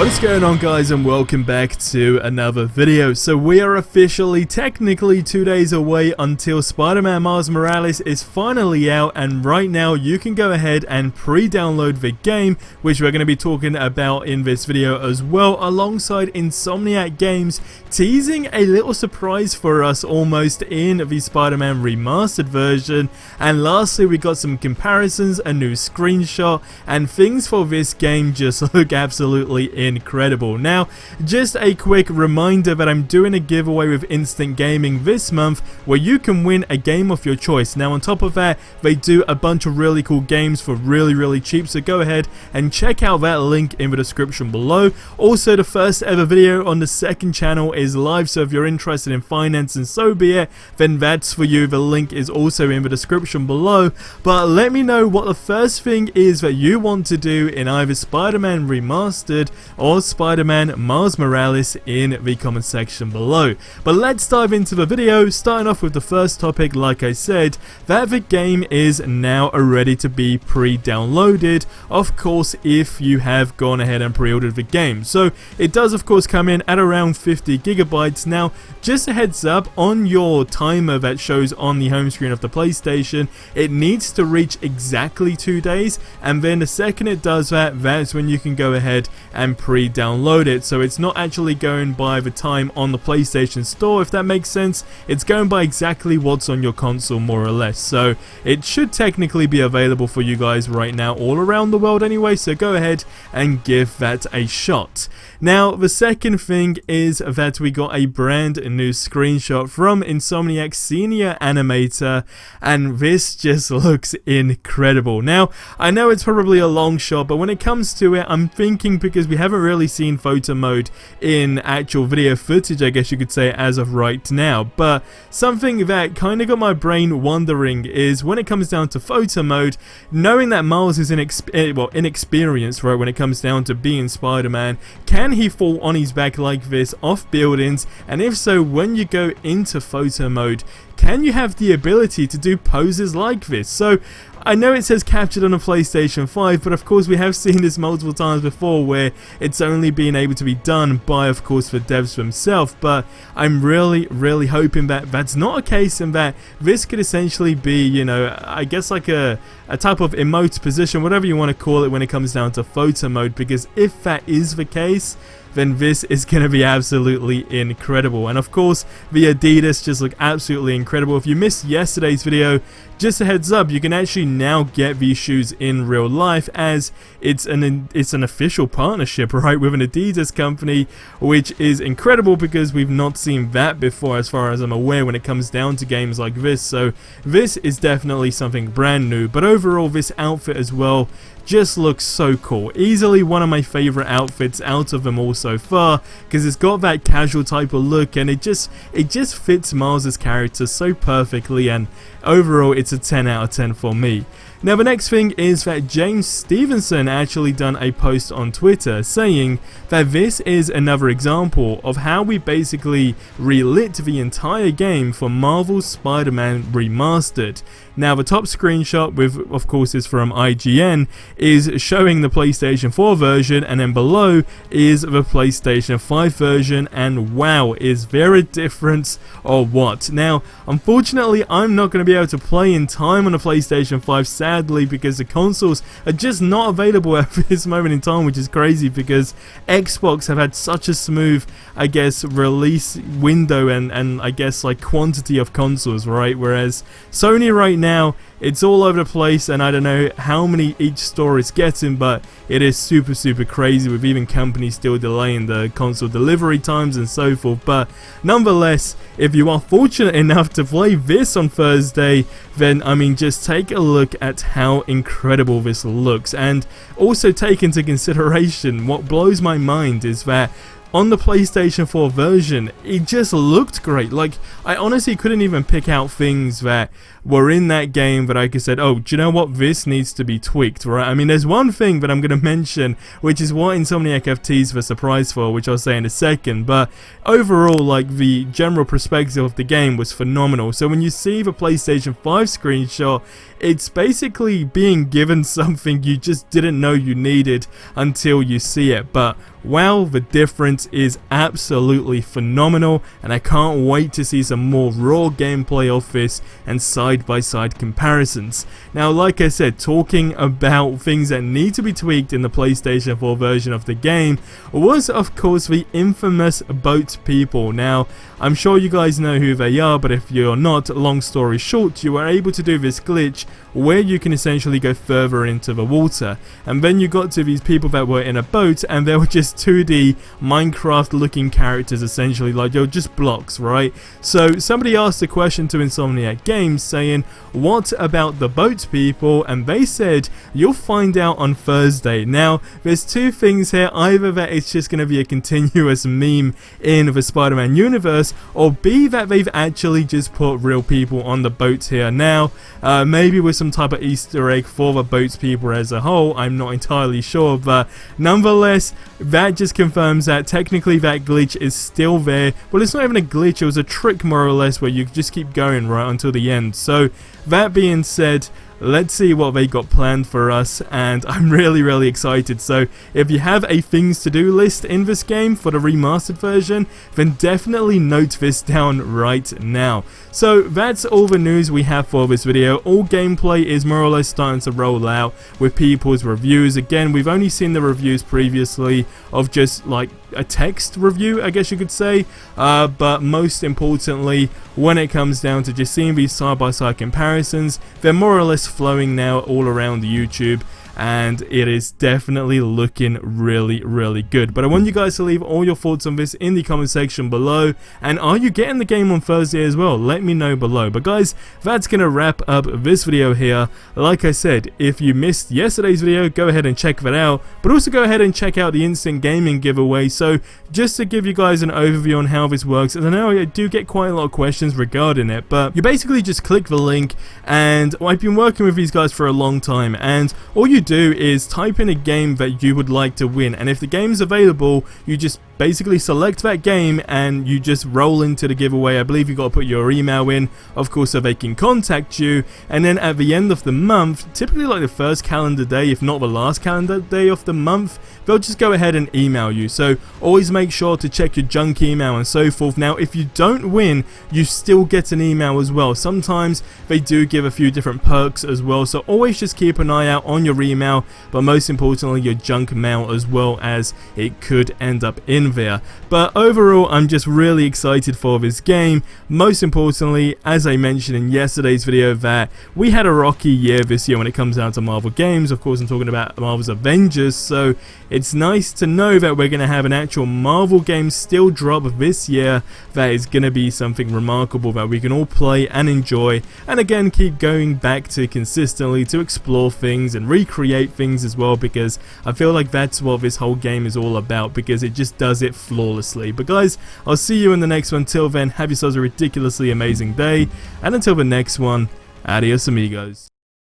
What's going on, guys, and welcome back to another video. So we are officially technically 2 days away until Spider-Man Miles Morales is finally out, and right now you can go ahead and pre-download the game, which we're going to be talking about in this video as well, alongside Insomniac Games teasing a little surprise for us almost in the Spider-Man remastered version. And lastly, we got some comparisons, a new screenshot, and things for this game just look absolutely incredible. Now, just a quick reminder that I'm doing a giveaway with Instant Gaming this month where you can win a game of your choice. Now, on top of that, they do a bunch of really cool games for really cheap, so go ahead and check out that link in the description below. Also, the first ever video on the second channel is live, so if you're interested in finance and so be it, then that's for you. The link is also in the description below. But let me know what the first thing is that you want to do in either Spider-Man Remastered or Spider-Man Miles Morales in the comment section below. But let's dive into the video, starting off with the first topic. Like I said, that the game is now ready to be pre-downloaded, of course, if you have gone ahead and pre-ordered the game. So it does of course come in at around 50 gigabytes. Now, just a heads up, on your timer that shows on the home screen of the PlayStation, it needs to reach exactly 2 days, and then the second it does that, that's when you can go ahead and pre-download it. So it's not actually going by the time on the PlayStation Store, if that makes sense. It's going by exactly what's on your console, more or less. So it should technically be available for you guys right now all around the world anyway, so go ahead and give that a shot. Now, the second thing is that we got a brand new screenshot from Insomniac's senior animator, and this just looks incredible. Now, I know it's probably a long shot, but when it comes to it, I'm thinking, because we haven't really seen photo mode in actual video footage, I guess you could say, as of right now, but something that kind of got my brain wondering is, when it comes down to photo mode, knowing that Miles is inexperienced, right, when it comes down to being Spider-Man, can he fall on his back like this off buildings? And if so, when you go into photo mode, can you have the ability to do poses like this? So I know it says captured on a PlayStation 5, but of course we have seen this multiple times before where it's only been able to be done by, of course, the devs themselves. But I'm really hoping that that's not a case, and that this could essentially be, you know, I guess like a type of emote position, whatever you want to call it, when it comes down to photo mode, because if that is the case, then this is going to be absolutely incredible. And of course, the Adidas just look absolutely incredible. If you missed yesterday's video, just a heads up, you can actually now get these shoes in real life, as it's an official partnership, right, with an Adidas company, which is incredible because we've not seen that before, as far as I'm aware, when it comes down to games like this. So this is definitely something brand new. But overall, this outfit as well just looks so cool. Easily one of my favorite outfits out of them all so far, because it's got that casual type of look, and it just fits Miles's character so perfectly, and overall it's a 10 out of 10 for me. Now, the next thing is that James Stevenson actually done a post on Twitter saying that this is another example of how we basically relit the entire game for Marvel's Spider-Man Remastered. Now, the top screenshot, with of course is from IGN, is showing the PlayStation 4 version, and then below is the PlayStation 5 version, and wow, is there a difference or what? Now, unfortunately, I'm not going to be able to play in time on the PlayStation 5, sadly, because the consoles are just not available at this moment in time, which is crazy, because Xbox have had such a smooth, I guess, release window and I guess like quantity of consoles, right? Whereas Sony right now, it's all over the place, and I don't know how many each store is getting, but it is super crazy, with even companies still delaying the console delivery times and so forth. But nonetheless, if you are fortunate enough to play this on Thursday, then I mean, just take a look at how incredible this looks. And also take into consideration, what blows my mind is that on the PlayStation 4 version, it just looked great. Like, I honestly couldn't even pick out things that were in that game that I could say, oh, do you know what, this needs to be tweaked, right? I mean, there's one thing that I'm going to mention, which is what Insomniac have teased the surprise for, which I'll say in a second, but overall, like, the general perspective of the game was phenomenal. So when you see the PlayStation 5 screenshot, it's basically being given something you just didn't know you needed until you see it. But wow, the difference is absolutely phenomenal, and I can't wait to see some more raw gameplay of this and side-by-side comparisons. Now, like I said, talking about things that need to be tweaked in the PlayStation 4 version of the game was, of course, the infamous boat people. Now, I'm sure you guys know who they are, but if you're not, long story short, you were able to do this glitch where you can essentially go further into the water, and then you got to these people that were in a boat, and they were just 2D Minecraft looking characters, essentially, like you're just blocks, right? So somebody asked a question to Insomniac Games saying, what about the boat people? And they said, you'll find out on Thursday. Now, there's two things here: either that it's just going to be a continuous meme in the Spider-Man universe, or B, that they've actually just put real people on the boats here now, maybe with some type of Easter egg for the boats people as a whole. I'm not entirely sure, but nonetheless, that just confirms that technically that glitch is still there. Well, it's not even a glitch, it was a trick more or less, where you just keep going right until the end. So that being said, let's see what they got planned for us, and I'm really excited. So if you have a things to do list in this game for the remastered version, then definitely note this down right now. So that's all the news we have for this video. All gameplay is more or less starting to roll out with people's reviews. Again, we've only seen the reviews previously of just like a text review, I guess you could say, but most importantly, when it comes down to just seeing these side-by-side comparisons, they're more or less flowing now all around YouTube, and it is definitely looking really good. But I want you guys to leave all your thoughts on this in the comment section below, and are you getting the game on Thursday as well? Let me know below. But guys, that's gonna wrap up this video here. Like I said, if you missed yesterday's video, go ahead and check that out, but also go ahead and check out the Instant Gaming giveaway. So just to give you guys an overview on how this works, and I know I do get quite a lot of questions regarding it, but you basically just click the link, and I've been working with these guys for a long time, and all you do is type in a game that you would like to win, and if the game's available, you just basically select that game and you just roll into the giveaway. I believe you got to put your email in, of course, so they can contact you, and then at the end of the month, typically like the first calendar day, if not the last calendar day of the month, they'll just go ahead and email you. So always make sure to check your junk email and so forth. Now, if you don't win, you still get an email as well. Sometimes they do give a few different perks as well, so always just keep an eye out on your email, but most importantly your junk mail as well, as it could end up in there. But overall, I'm just really excited for this game. Most importantly, as I mentioned in yesterday's video, that we had a rocky year this year when it comes down to Marvel games. Of course, I'm talking about Marvel's Avengers, so it's nice to know that we're going to have an actual Marvel game still drop this year that is going to be something remarkable that we can all play and enjoy, and again keep going back to consistently to explore things and recreate things as well, because I feel like that's what this whole game is all about, because it just does it flawlessly. But guys, I'll see you in the next one. Till then, have yourselves a ridiculously amazing day, and until the next one, adios amigos.